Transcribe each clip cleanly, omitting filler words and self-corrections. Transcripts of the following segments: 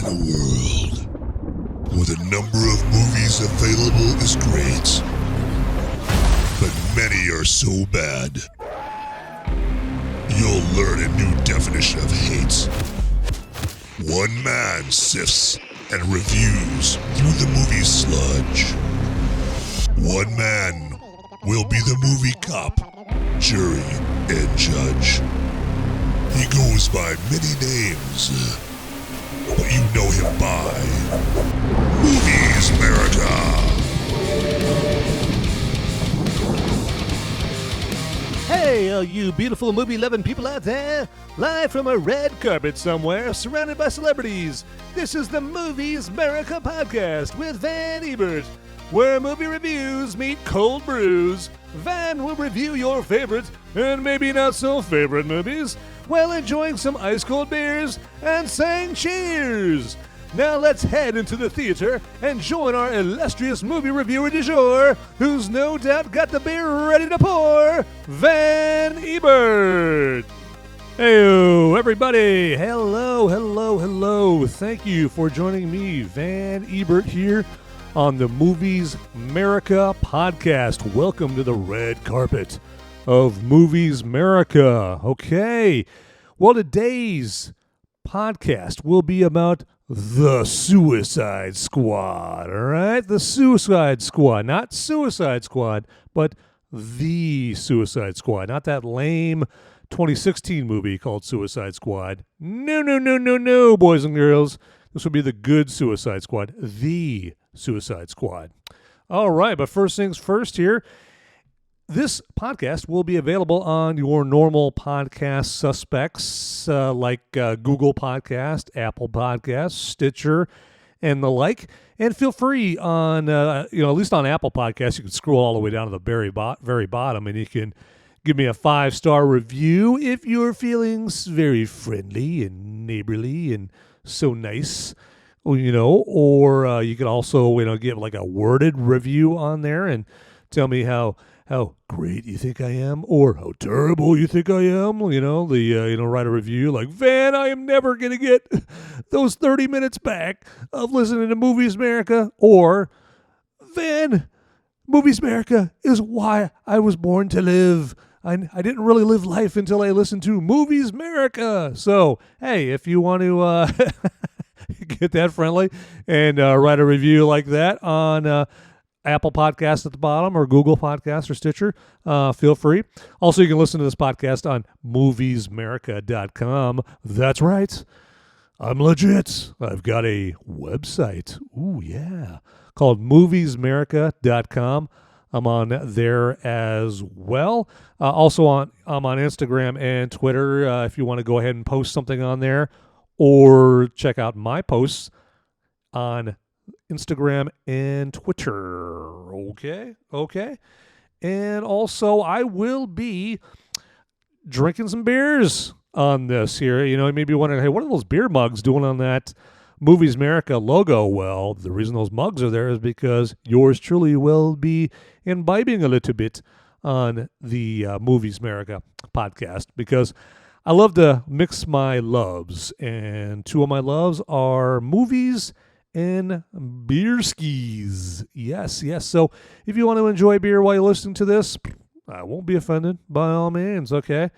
in a world where the number of movies available is great, but many are so bad, you'll learn a new definition of hate. One man sifts and reviews through the movie sludge. One man will be the movie cop, jury, and judge. He goes by many names, but you know him by Movies Merica. Hey, all you beautiful movie-loving people out there, live from a red carpet somewhere, surrounded by celebrities. This is the Movies Merica podcast with Van Ebert, where movie reviews meet cold brews. Van will review your favorite and maybe not so favorite movies while enjoying some ice-cold beers and saying cheers. Now let's head into the theater and join our illustrious movie reviewer du jour, who's no doubt got the beer ready to pour, Van Ebert. Hey, everybody. Hello. Thank you for joining me, Van Ebert, here on the Movies Merica podcast. Welcome to the red carpet of Movies Merica. Okay, well, today's podcast will be about the Suicide Squad, all right? The Suicide Squad, not Suicide Squad, but the Suicide Squad, not that lame 2016 movie called Suicide Squad. No, boys and girls. This will be the good Suicide Squad, the Suicide Squad. All right, but first things first here. This podcast will be available on your normal podcast suspects like Google Podcast, Apple Podcasts, Stitcher, and the like. And feel free on, at least on Apple Podcasts, you can scroll all the way down to the very bottom, and you can give me a 5-star review if you're feeling very friendly and neighborly and so nice. Or you could also, give like a worded review on there and tell me how great you think I am or how terrible you think I am. Write a review like, Van, I am never going to get those 30 minutes back of listening to Movies Merica, or Van, Movies Merica is why I was born to live. I didn't really live life until I listened to Movies Merica. So, hey, if you want to get that friendly and write a review like that on Apple Podcasts at the bottom or Google Podcasts or Stitcher, feel free. Also, you can listen to this podcast on moviesmerica.com. That's right. I'm legit. I've got a website. Ooh, yeah. Called moviesmerica.com. I'm on there as well. I'm on Instagram and Twitter if you want to go ahead and post something on there, or check out my posts on Instagram and Twitter. Okay. And also, I will be drinking some beers on this here. You may be wondering, hey, what are those beer mugs doing on that Movies Merica logo? Well, the reason those mugs are there is because yours truly will be imbibing a little bit on the Movies Merica podcast, because I love to mix my loves, and two of my loves are movies and beer skis. Yes. So if you want to enjoy beer while you're listening to this, I won't be offended, by all means, okay?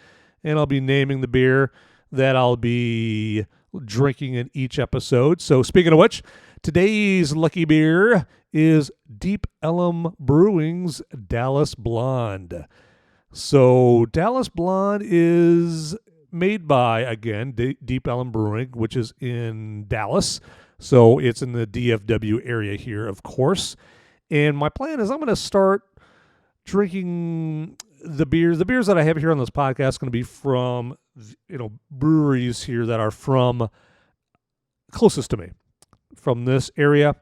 And I'll be naming the beer that I'll be drinking in each episode. So speaking of which, today's lucky beer is Deep Ellum Brewing's Dallas Blonde. So Dallas Blonde is made by, again, Deep Ellum Brewing, which is in Dallas. So it's in the DFW area here, of course. And my plan is I'm going to start drinking the beers. The beers that I have here on this podcast are going to be from, breweries here that are from closest to me, from this area.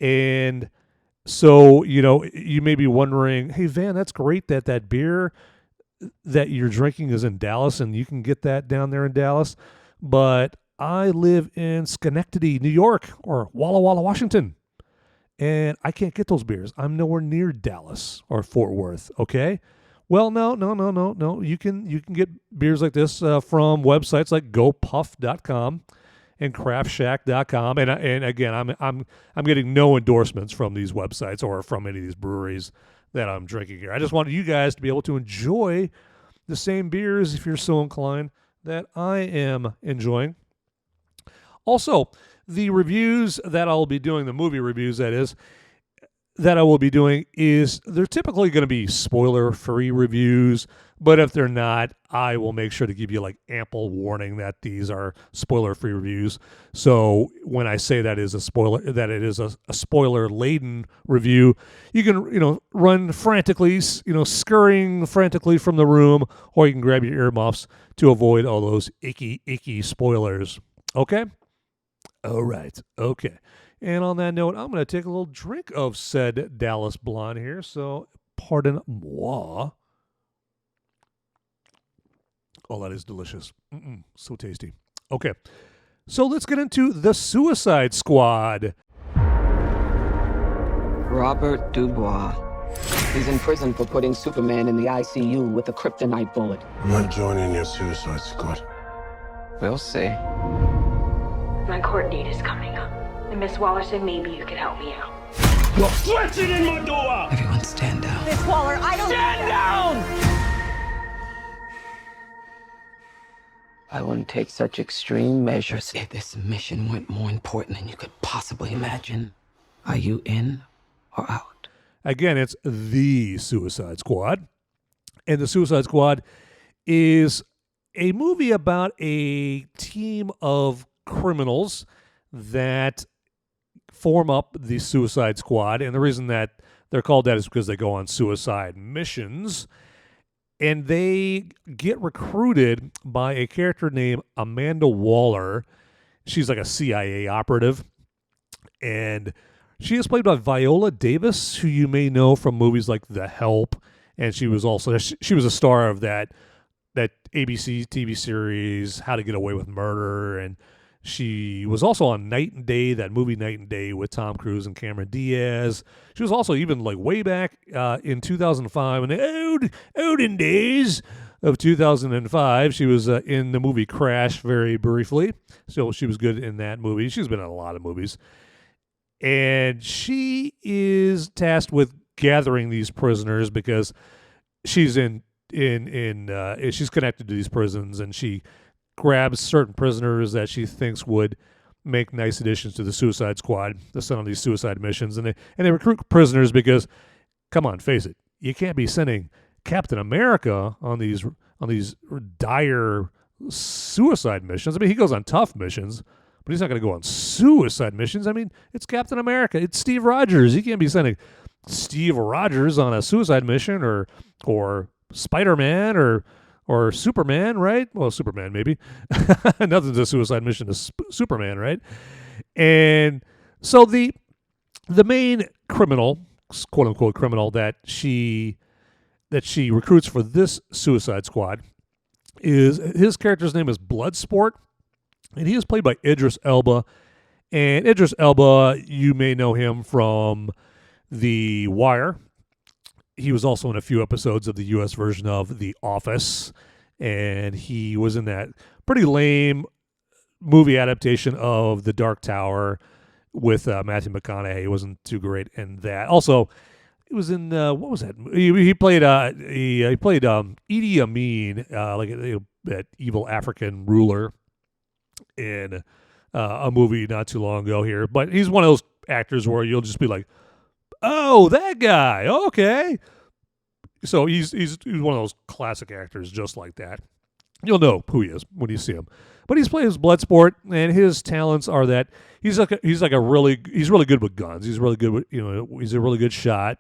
And so, you may be wondering, hey, Van, that's great that beer that you're drinking is in Dallas and you can get that down there in Dallas. But I live in Schenectady, New York, or Walla Walla, Washington, and I can't get those beers. I'm nowhere near Dallas or Fort Worth, okay? Well, no. You can get beers like this from websites like GoPuff.com and craftshack.com. And again, I'm getting no endorsements from these websites or from any of these breweries that I'm drinking here. I just wanted you guys to be able to enjoy the same beers, if you're so inclined, that I am enjoying. Also, the reviews that I'll be doing, the movie reviews that I will be doing, is they're typically going to be spoiler-free reviews, but if they're not, I will make sure to give you like ample warning that these are spoiler-free reviews. So when I say that is a spoiler, that it is a spoiler-laden review, you can run frantically, scurrying frantically from the room, or you can grab your earmuffs to avoid all those icky spoilers. Okay? All right. Okay. And on that note, I'm going to take a little drink of said Dallas Blonde here, so pardon moi. Oh, that is delicious. So tasty. Okay, so let's get into The Suicide Squad. Robert Dubois. He's in prison for putting Superman in the ICU with a kryptonite bullet. I'm not joining your Suicide Squad. We'll see. My court date is coming up. And Miss Waller said maybe you could help me out. You're flexing in my door! Everyone stand down. Miss Waller, I don't... Stand down! I wouldn't take such extreme measures if this mission went more important than you could possibly imagine. Are you in or out? Again, it's The Suicide Squad. And The Suicide Squad is a movie about a team of criminals that form up the Suicide Squad. And the reason that they're called that is because they go on suicide missions. And they get recruited by a character named Amanda Waller. She's like a CIA operative. And she is played by Viola Davis, who you may know from movies like The Help. And she was also she was a star of that ABC TV series, How to Get Away with Murder. And she was also on Night and Day, that movie Night and Day with Tom Cruise and Cameron Diaz. She was also even like way back in 2005, in the olden days of 2005. She was in the movie Crash very briefly. So she was good in that movie. She's been in a lot of movies. And she is tasked with gathering these prisoners because she's she's connected to these prisons, and she grabs certain prisoners that she thinks would make nice additions to the Suicide Squad to send on these suicide missions. And they recruit prisoners because, come on, face it, you can't be sending Captain America on these dire suicide missions. I mean, he goes on tough missions, but he's not going to go on suicide missions. I mean, it's Captain America. It's Steve Rogers. You can't be sending Steve Rogers on a suicide mission, or Spider-Man or Superman, right? Well, Superman maybe. Nothing's a suicide mission to Superman, right? And so the main criminal, quote unquote criminal, that she recruits for this Suicide Squad his character's name is Bloodsport, and he is played by Idris Elba. And Idris Elba, you may know him from The Wire. He was also in a few episodes of the U.S. version of The Office, and he was in that pretty lame movie adaptation of The Dark Tower with Matthew McConaughey. He wasn't too great in that. Also, he was in what was that? He played Idi Amin, like that evil African ruler in a movie not too long ago here. But he's one of those actors where you'll just be like, oh, that guy, okay. So he's one of those classic actors just like that. You'll know who he is when you see him. But he's playing Bloodsport, and his talents are that he's really good with guns. He's really good with, he's a really good shot.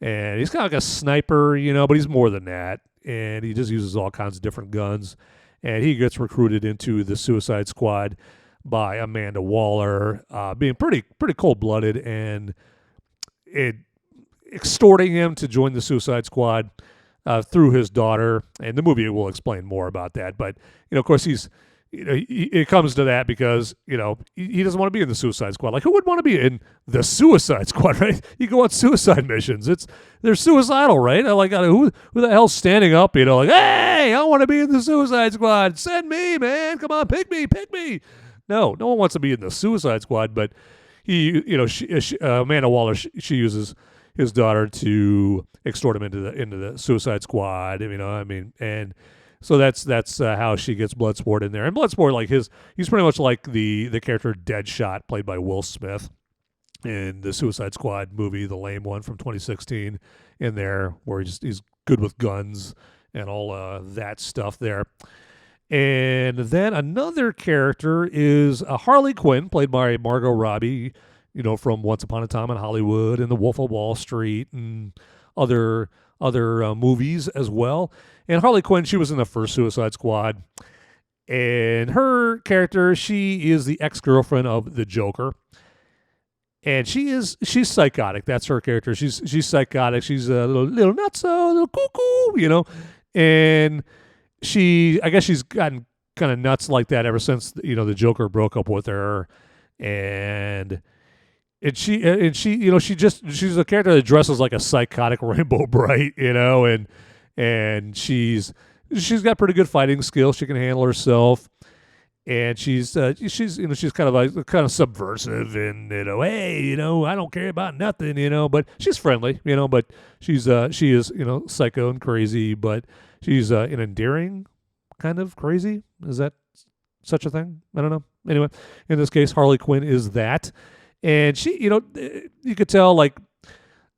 And he's kind of like a sniper, but he's more than that. And he just uses all kinds of different guns. And he gets recruited into the Suicide Squad by Amanda Waller, being pretty cold-blooded and extorting him to join the Suicide Squad through his daughter. And the movie will explain more about that. But, of course, it comes to that because, he doesn't want to be in the Suicide Squad. Like, who would want to be in the Suicide Squad, right? You go on suicide missions. They're suicidal, right? Like, who the hell's standing up, like, hey, I want to be in the Suicide Squad. Send me, man. Come on, pick me. No one wants to be in the Suicide Squad, but Amanda Waller, she uses his daughter to extort him into the Suicide Squad. And so that's how she gets Bloodsport in there. And Bloodsport, like he's pretty much like the character Deadshot, played by Will Smith in the Suicide Squad movie, the lame one from 2016, in there, where he's good with guns and all that stuff there. And then another character is Harley Quinn, played by Margot Robbie, from Once Upon a Time in Hollywood and The Wolf of Wall Street and other movies as well. And Harley Quinn, she was in the first Suicide Squad. And her character, she is the ex-girlfriend of the Joker. And she's psychotic. That's her character. She's psychotic. She's a little nutso, a little cuckoo, And I guess she's gotten kind of nuts like that ever since, the Joker broke up with her. And she's a character that dresses like a psychotic Rainbow Bright, and she's got pretty good fighting skills. She can handle herself. And she's kind of subversive, and hey, I don't care about nothing, but she's friendly, but she is psycho and crazy, but she's an endearing kind of crazy. Is that such a thing? I don't know. Anyway, in this case, Harley Quinn is that, and she, you could tell, like,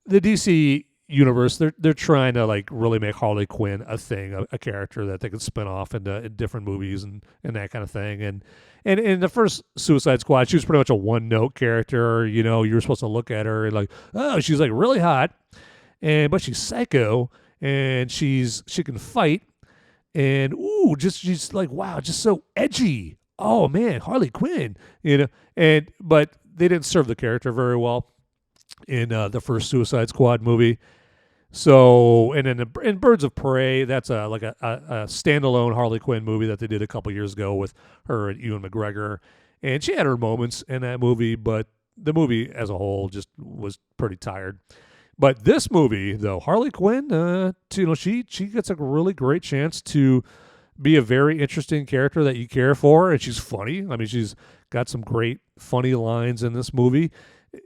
the DC universe, they're trying to like really make Harley Quinn a thing, a character that they could spin off into different movies and that kind of thing. And in the first Suicide Squad, she was pretty much a one-note character. You were supposed to look at her and like, oh, she's like really hot, but she's psycho, and she can fight, and she's like, wow, just so edgy. Oh man, Harley Quinn, but they didn't serve the character very well in the first Suicide Squad movie. So, and in Birds of Prey, that's a standalone Harley Quinn movie that they did a couple years ago with her and Ewan McGregor, and she had her moments in that movie, but the movie as a whole just was pretty tired. But this movie, though, Harley Quinn, she gets a really great chance to be a very interesting character that you care for, and she's funny. I mean, she's got some great funny lines in this movie.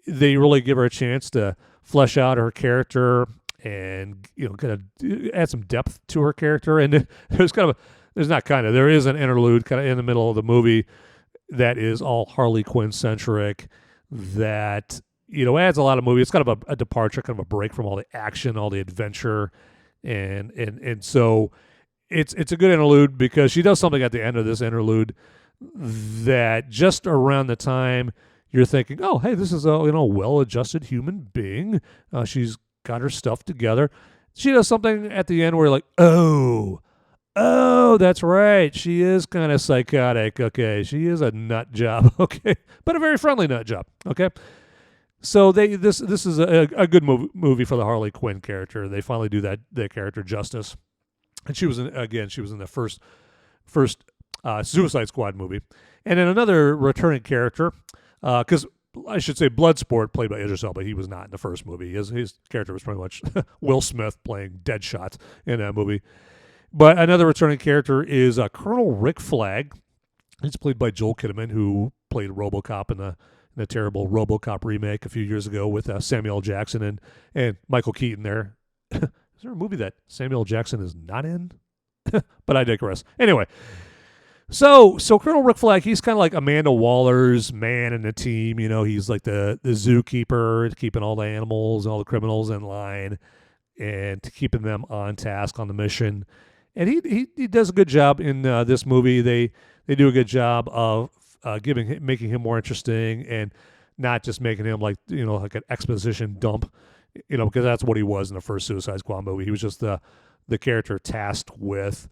They really give her a chance to flesh out her character and kind of add some depth to her character. And there is an interlude kind of in the middle of the movie that is all Harley Quinn centric that adds a lot of movie. It's kind of a departure, kind of a break from all the action, all the adventure, and so it's a good interlude because she does something at the end of this interlude that just around the time you're thinking, oh, hey, this is a well-adjusted human being. She's got her stuff together. She does something at the end where you're like, oh, that's right. She is kind of psychotic. Okay, she is a nut job. Okay, but a very friendly nut job. Okay, so this is a good movie for the Harley Quinn character. They finally do that character justice, and she was in the first Suicide Squad movie, and then another returning character. Because I should say Bloodsport, played by Idris Elba, he was not in the first movie. His character was pretty much Will Smith playing Deadshot in that movie. But another returning character is Colonel Rick Flag. He's played by Joel Kinnaman, who played RoboCop in the terrible RoboCop remake a few years ago with Samuel L. Jackson and Michael Keaton there. Is there a movie that Samuel L. Jackson is not in? But I digress. Anyway. So Colonel Rick Flag, he's kind of like Amanda Waller's man in the team. He's like the zookeeper, keeping all the animals, all the criminals in line, and keeping them on task on the mission. And he does a good job in this movie. They do a good job of making him more interesting and not just making him like like an exposition dump. Because that's what he was in the first Suicide Squad movie. He was just the character tasked with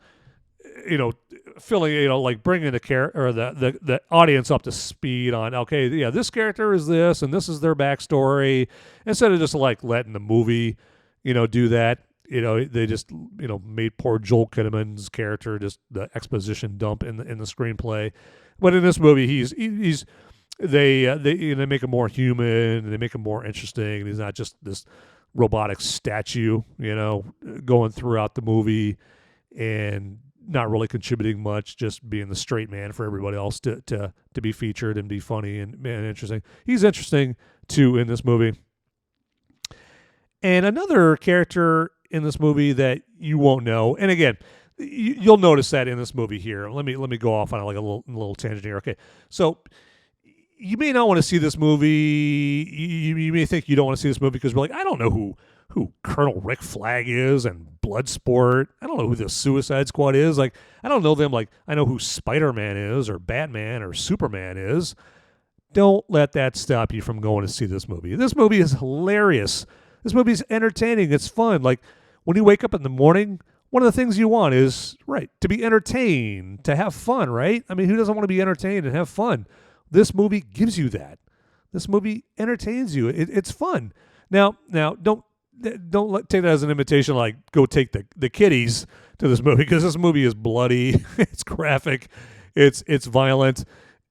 filling, like bringing the character or the audience up to speed on, okay, yeah, this character is this, and this is their backstory, instead of just like letting the movie, do that. They just, made poor Joel Kinnaman's character just the exposition dump in the screenplay. But in this movie, they make him more human, and they make him more interesting, and he's not just this robotic statue, going throughout the movie. And not really contributing much, just being the straight man for everybody else to be featured and be funny and interesting. He's interesting too in this movie. And another character in this movie that you won't know, and again, you'll notice that in this movie here. Let me go off on like a little tangent here. Okay, so you may not want to see this movie. You may think you don't want to see this movie because we're like, I don't know who Colonel Rick Flag is and Bloodsport. I don't know who the Suicide Squad is. Like, I don't know them like I know who Spider-Man is or Batman or Superman is. Don't let that stop you from going to see this movie. This movie is hilarious. This movie is entertaining. It's fun. Like, when you wake up in the morning, one of the things you want is, right, to be entertained, to have fun, right? I mean, who doesn't want to be entertained and have fun? This movie gives you that. This movie entertains you. It's fun. Now, don't take that as an invitation, like, go take the kiddies to this movie, because this movie is bloody. It's graphic. It's violent.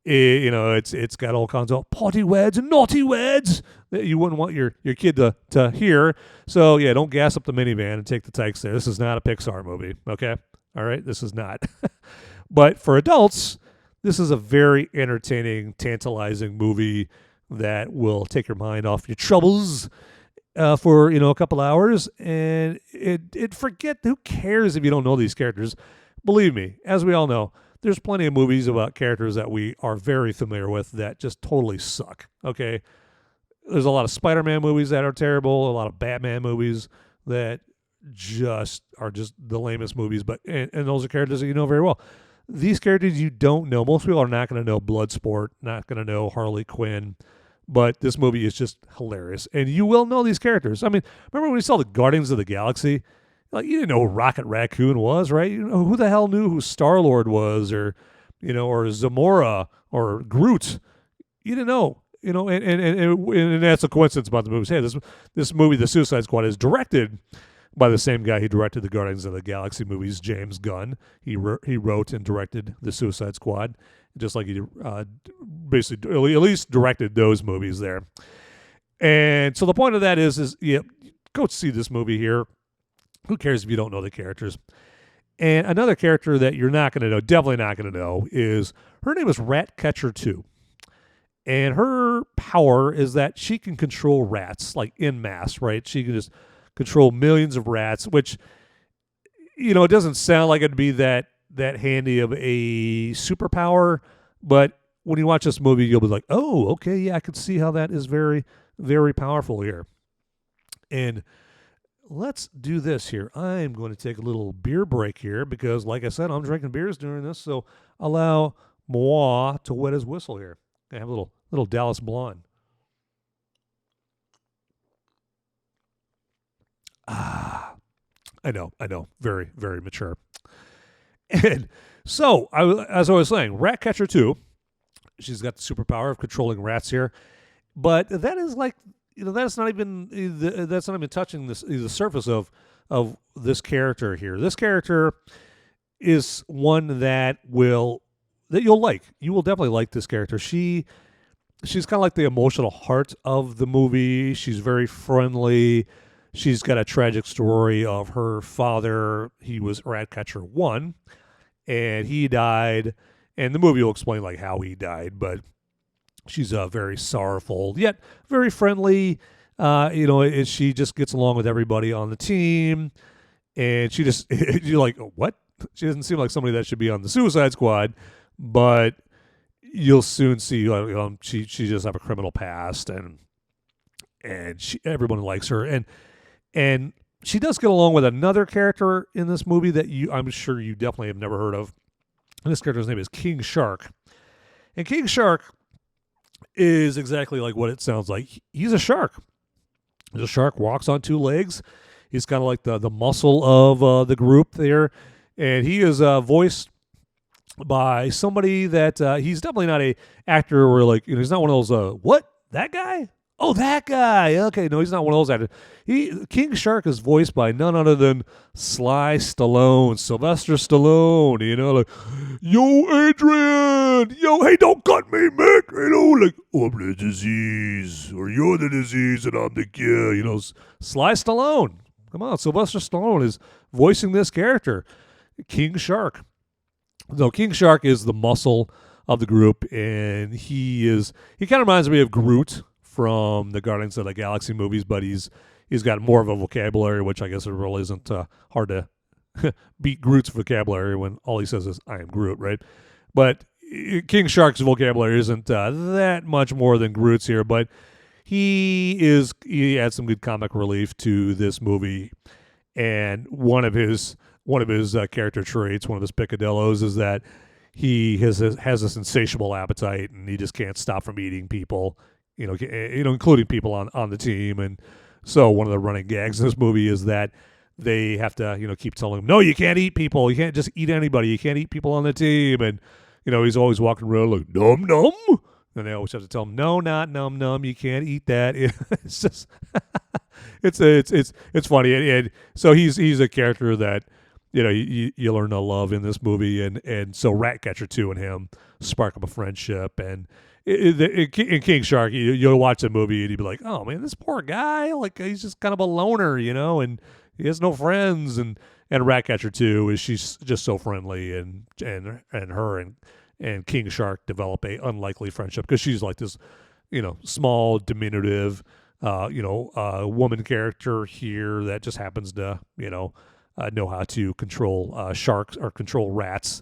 It's got all kinds of potty words and naughty words that you wouldn't want your kid to hear. So, yeah, don't gas up the minivan and take the tykes there. This is not a Pixar movie, okay? All right? This is not. But for adults, this is a very entertaining, tantalizing movie that will take your mind off your troubles for, a couple hours. And who cares if you don't know these characters? Believe me, as we all know, there's plenty of movies about characters that we are very familiar with that just totally suck, okay? There's a lot of Spider-Man movies that are terrible, a lot of Batman movies that just are just the lamest movies, and those are characters that you know very well. These characters you don't know. Most people are not going to know Bloodsport, not going to know Harley Quinn, but this movie is just hilarious. And you will know these characters. I mean, remember when we saw the Guardians of the Galaxy? Like, you didn't know who Rocket Raccoon was, right? You know, who the hell knew who Star-Lord was, or Zamora or Groot? You didn't know, and that's a coincidence about the movies. Hey, this movie, The Suicide Squad, is directed by the same guy who directed the Guardians of the Galaxy movies, James Gunn. He wrote and directed The Suicide Squad, just like he basically at least directed those movies there. And so the point of that is go see this movie here. Who cares if you don't know the characters? And another character that you're not going to know, definitely not going to know, is her name is Ratcatcher 2. And her power is that she can control rats, like en masse, right? She can just control millions of rats, which, it doesn't sound like it'd be that handy of a superpower. But when you watch this movie, you'll be like, oh, okay, yeah, I can see how that is very, very powerful here. And let's do this here. I'm going to take a little beer break here because, like I said, I'm drinking beers during this, so allow moi to wet his whistle here. I have a little Dallas Blonde. I know. Very, very mature. And so, as I was saying, Ratcatcher 2, she's got the superpower of controlling rats here, but that is like, that's not even touching the surface of this character here. This character is one that you'll like. You will definitely like this character. She's kind of like the emotional heart of the movie. She's very friendly. She's got a tragic story of her father. He was Ratcatcher 1, and he died. And the movie will explain like how he died, but she's very sorrowful, yet very friendly. And she just gets along with everybody on the team. And she just, you're like, what? She doesn't seem like somebody that should be on the Suicide Squad, but you'll soon see she just have a criminal past, and everyone likes her. And she does get along with another character in this movie that I'm sure you definitely have never heard of. And this character's name is King Shark. And King Shark is exactly like what it sounds like. He's a shark. The shark walks on two legs. He's kind of like the muscle of the group there. And he is voiced by somebody that he's definitely not a actor where he's not one of those, what? That guy? Oh, that guy. Okay, no, he's not one of those actors. King Shark is voiced by none other than Sylvester Stallone. Yo, Adrian. Yo, hey, don't cut me, Mick. I'm the disease, or you're the disease, and I'm the cure. Sly Stallone. Come on, Sylvester Stallone is voicing this character. King Shark. So King Shark is the muscle of the group, and he kind of reminds me of Groot from the Guardians of the Galaxy movies, but he's got more of a vocabulary, which I guess it really isn't hard to beat Groot's vocabulary when all he says is "I am Groot," right? But King Shark's vocabulary isn't that much more than Groot's here, but he adds some good comic relief to this movie, and one of his character traits, one of his picadillos, is that he has this insatiable appetite, and he just can't stop from eating people, including people on the team. And so one of the running gags in this movie is that they have to, keep telling him, no, you can't eat people. You can't just eat anybody. You can't eat people on the team. And, he's always walking around like, num, num. And they always have to tell him, no, not num, num. You can't eat that. It's just, it's funny. And so he's a character that, you learn to love in this movie. And so Ratcatcher 2 and him spark up a friendship. And in King Shark, you'll watch the movie and you'd be like, oh, man, this poor guy, like, he's just kind of a loner, and he has no friends. And Ratcatcher 2 she's just so friendly, and her and King Shark develop a unlikely friendship because she's like this, small, diminutive, woman character here that just happens to, know how to control sharks or control rats.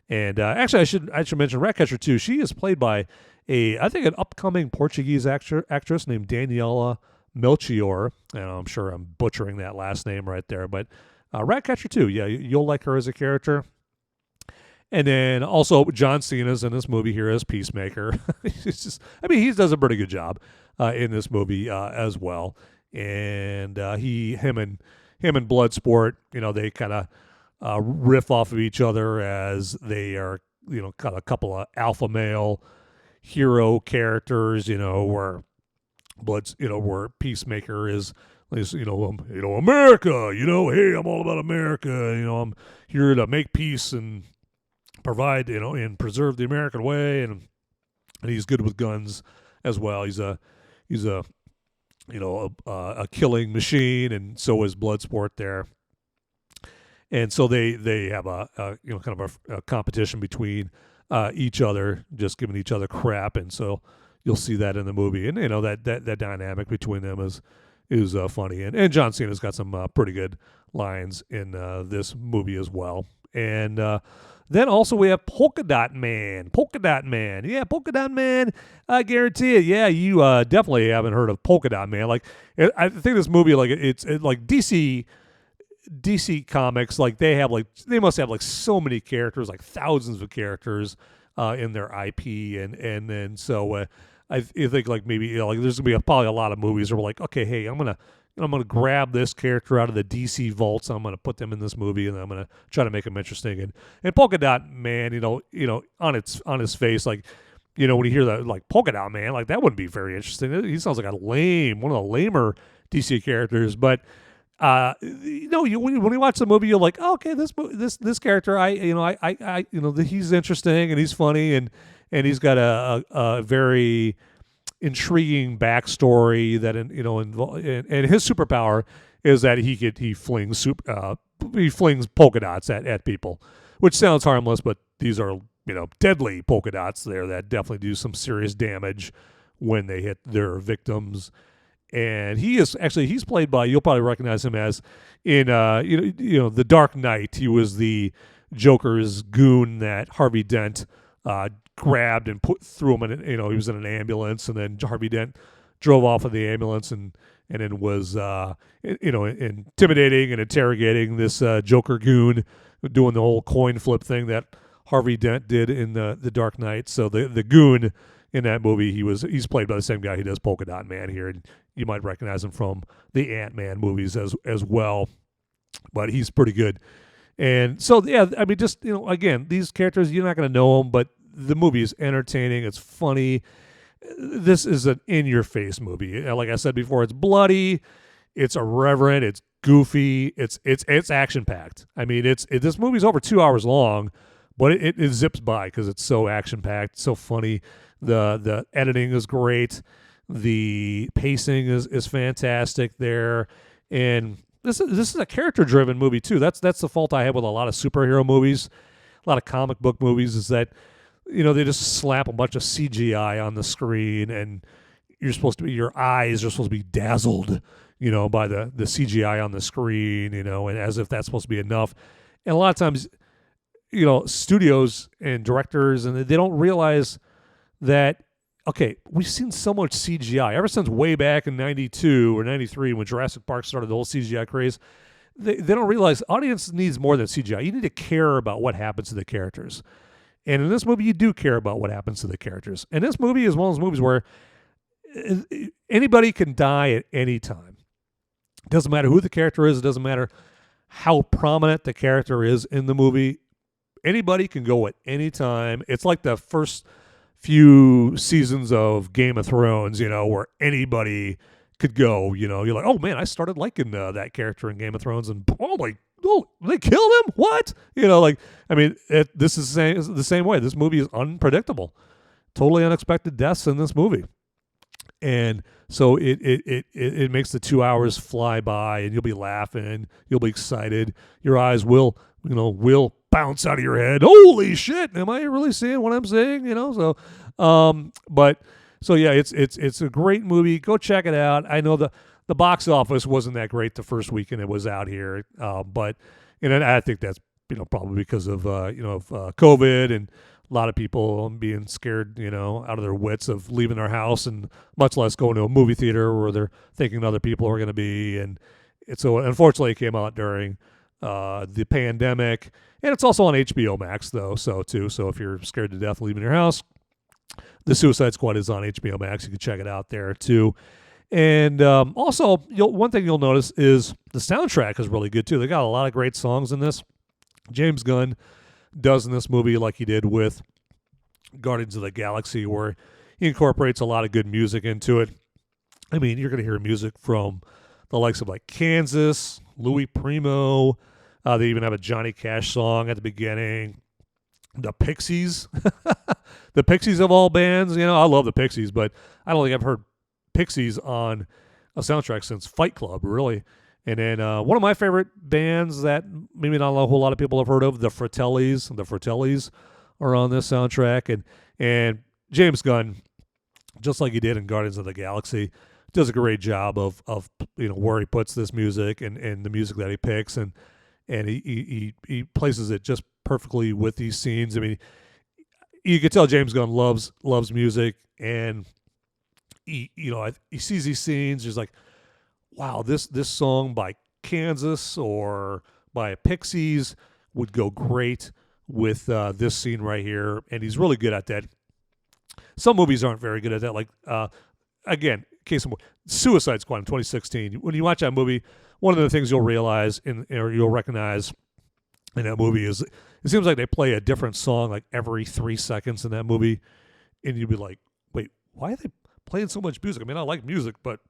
And actually, I should mention Ratcatcher 2. She is played by I think an upcoming Portuguese actress named Daniela Melchior. And I'm sure I'm butchering that last name right there, but Ratcatcher 2, yeah, you'll like her as a character. And then also John Cena's in this movie here as Peacemaker. He does a pretty good job in this movie as well. And him and Bloodsport, they kind of riff off of each other as they are, kind of a couple of alpha male hero characters, where where Peacemaker is, America, hey, I'm all about America, I'm here to make peace and provide, and preserve the American way, and he's good with guns as well. He's a killing machine, and so is Bloodsport there. And so they have a kind of a competition between each other, just giving each other crap, and so you'll see that in the movie, and that dynamic between them is funny, and John Cena's got some pretty good lines in this movie as well. And then also we have Polka-Dot Man. Yeah, Polka-Dot Man, I guarantee it. Yeah, you definitely haven't heard of Polka-Dot Man. Like, I think this movie, like, it's like DC Comics, like, they must have like so many characters, like thousands of characters in their IP, and then so I think like maybe like there's gonna be probably a lot of movies where we're like, okay, hey, I'm gonna grab this character out of the DC vaults. I'm gonna put them in this movie, and I'm gonna try to make them interesting. And Polka-Dot Man, on his face, like, when you hear that, like, Polka-Dot Man, like, that wouldn't be very interesting. He sounds like one of the lamer DC characters. But when you watch the movie, you're like, oh, okay, this character, he's interesting and he's funny, and he's got a very intriguing backstory that and his superpower is that he flings polka dots at people, which sounds harmless, but these are deadly polka dots there that definitely do some serious damage when they hit their victims. And he's played by, you'll probably recognize him as in The Dark Knight. He was the Joker's goon that Harvey Dent grabbed and threw him in. He was in an ambulance, and then Harvey Dent drove off of the ambulance and then was intimidating and interrogating this Joker goon, doing the whole coin flip thing that Harvey Dent did in the Dark Knight. So the goon in that movie, he's played by the same guy who does Polka-Dot Man here, and you might recognize him from the Ant-Man movies as well. But he's pretty good. And so, yeah, just, again, these characters, you're not going to know them, but the movie is entertaining. It's funny. This is an in-your-face movie. Like I said before, it's bloody, it's irreverent, it's goofy, it's action-packed. This movie's over 2 hours long, but it zips by because it's so action-packed, so funny. The editing is great. The pacing is fantastic there. And this is a character-driven movie too. That's the fault I have with a lot of superhero movies, a lot of comic book movies, is that they just slap a bunch of CGI on the screen, and your eyes are supposed to be dazzled, by the CGI on the screen, and as if that's supposed to be enough. And a lot of times, studios and directors, and they don't realize that, okay, we've seen so much CGI ever since way back in 92 or 93 when Jurassic Park started the whole CGI craze. They don't realize audience needs more than CGI. You need to care about what happens to the characters. And in this movie, you do care about what happens to the characters. And this movie is one of those movies where anybody can die at any time. It doesn't matter who the character is. It doesn't matter how prominent the character is in the movie. Anybody can go at any time. It's like the first few seasons of Game of Thrones, where anybody could go, you're like, oh man, I started liking that character in Game of Thrones, and they killed him? What? This is the same way. This movie is unpredictable. Totally unexpected deaths in this movie. And so it makes the 2 hours fly by, and you'll be laughing, you'll be excited. Your eyes will bounce out of your head. Holy shit! Am I really seeing what I'm seeing? So yeah, it's a great movie. Go check it out. I know the box office wasn't that great the first weekend it was out here, but I think that's probably because of COVID and a lot of people being scared out of their wits of leaving their house, and much less going to a movie theater where they're thinking other people are going to be. And so unfortunately it came out during the pandemic, and it's also on HBO Max though. So if you're scared to death leaving your house, The Suicide Squad is on HBO Max. You can check it out there too. And also, one thing you'll notice is the soundtrack is really good too. They got a lot of great songs in this. James Gunn does in this movie like he did with Guardians of the Galaxy, where he incorporates a lot of good music into it. You're going to hear music from the likes of like Kansas, Louis Primo. They even have a Johnny Cash song at the beginning. The Pixies. The Pixies of all bands. I love the Pixies, but I don't think I've heard Pixies on a soundtrack since Fight Club, really. And then one of my favorite bands that maybe not a whole lot of people have heard of, the Fratellis. The Fratellis are on this soundtrack. And James Gunn, just like he did in Guardians of the Galaxy, does a great job of where he puts this music and the music that he picks, and he places it just perfectly with these scenes. You can tell James Gunn loves music, and he sees these scenes. He's like, wow, this song by Kansas or by Pixies would go great with this scene right here, and he's really good at that. Some movies aren't very good at that. Like again, case in point, Suicide Squad in 2016. When you watch that movie, one of the things you'll realize or you'll recognize in that movie is it seems like they play a different song like every 3 seconds in that movie, and you'd be like, wait, why are they playing so much music? I like music, but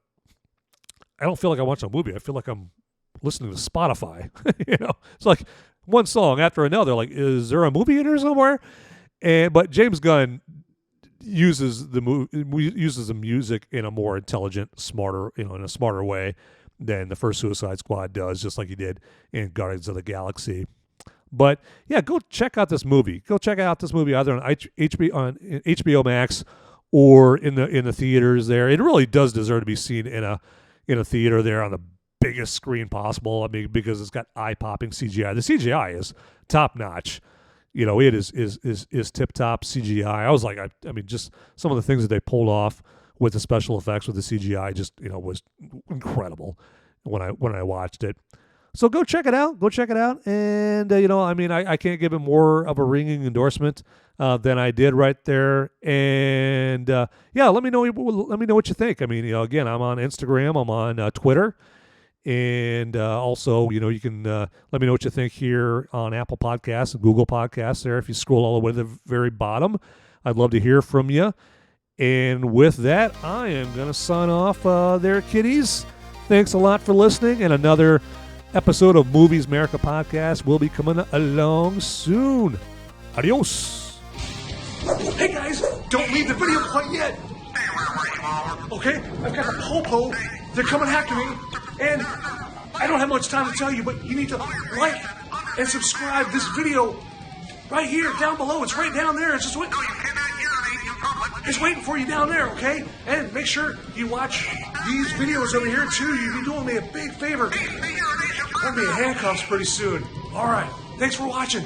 I don't feel like I watch a movie. I feel like I'm listening to Spotify. It's like one song after another. Like, is there a movie in here somewhere? But James Gunn uses the music in a more intelligent, smarter, in a smarter way than the first Suicide Squad does, just like he did in Guardians of the Galaxy. But yeah, go check out this movie. Go check out this movie either on HBO Max or in the theaters there. It really does deserve to be seen in a theater there on the biggest screen possible. Because it's got eye-popping CGI. The CGI is top-notch. It is tip-top CGI. I was like, just some of the things that they pulled off with the special effects with the CGI just, was incredible when I watched it. So go check it out. And, I can't give it more of a ringing endorsement than I did right there. And, let me know what you think. Again, I'm on Instagram. I'm on Twitter. And also, you can let me know what you think here on Apple Podcasts and Google Podcasts there. If you scroll all the way to the very bottom, I'd love to hear from you. And with that, I am going to sign off there, kiddies. Thanks a lot for listening. And another episode of Movies Merica Podcast will be coming along soon. Adios. Hey, guys, don't leave the video quite yet. Okay, I've got a popo. They're coming after me. And I don't have much time to tell you, but you need to like and subscribe this video right here, down below. It's right down there. It's just waiting. It's waiting for you down there, okay? And make sure you watch these videos over here too. You'll be doing me a big favor. I'm gonna be in handcuffs pretty soon. All right. Thanks for watching.